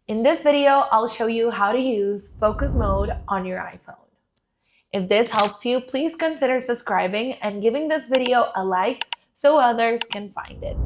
In this video, I'll show you how to use focus mode on your iPhone. If this helps you, please consider subscribing and giving this video a like so others can find it.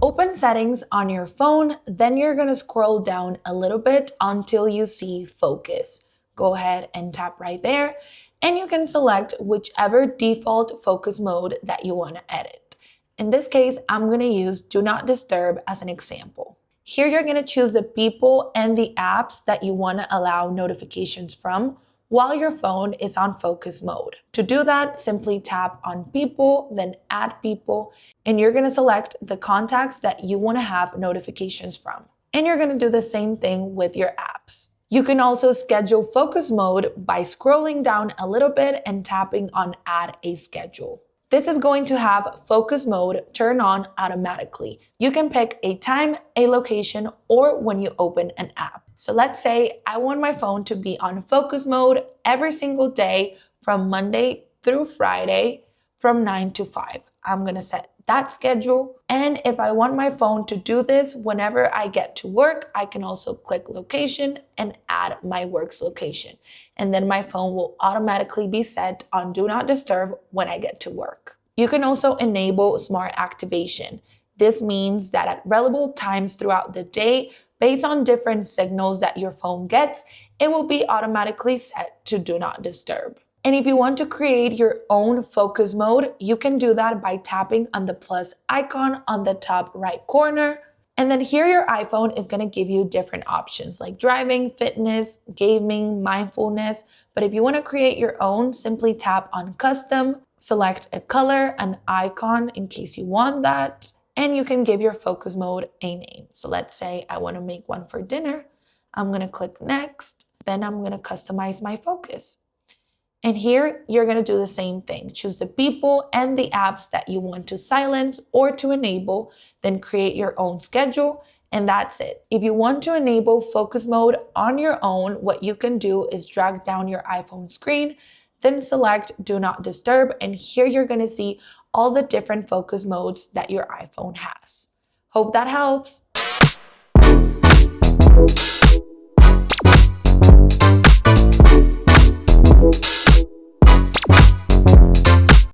Open settings on your phone, then you're gonna scroll down a little bit until you see focus. Go ahead and tap right there, and you can select whichever default focus mode that you wanna edit. In this case, I'm gonna use Do Not Disturb as an example. Here you're gonna choose the people and the apps that you wanna allow notifications from while your phone is on focus mode. To do that, simply tap on people, then add people, and you're gonna select the contacts that you wanna have notifications from. And you're gonna do the same thing with your apps. You can also schedule focus mode by scrolling down a little bit and tapping on add a schedule. This is going to have focus mode turn on automatically. You can pick a time, a location, or when you open an app. So let's say I want my phone to be on focus mode every single day from Monday through Friday from 9 to 5. I'm gonna set that schedule. And if I want my phone to do this whenever I get to work, I can also click location and add my work's location. And then my phone will automatically be set on Do Not Disturb when I get to work. You can also enable smart activation. This means that at relevant times throughout the day, based on different signals that your phone gets, it will be automatically set to Do Not Disturb. And if you want to create your own focus mode, you can do that by tapping on the plus icon on the top right corner. And then here your iPhone is going to give you different options like driving, fitness, gaming, mindfulness. But if you want to create your own, simply tap on custom, select a color, an icon in case you want that, and you can give your focus mode a name. So let's say I want to make one for dinner. I'm going to click next, then I'm going to customize my focus. And here, you're gonna do the same thing. Choose the people and the apps that you want to silence or to enable, then create your own schedule, and that's it. If you want to enable focus mode on your own, what you can do is drag down your iPhone screen, then select Do Not Disturb, and here you're gonna see all the different focus modes that your iPhone has. Hope that helps.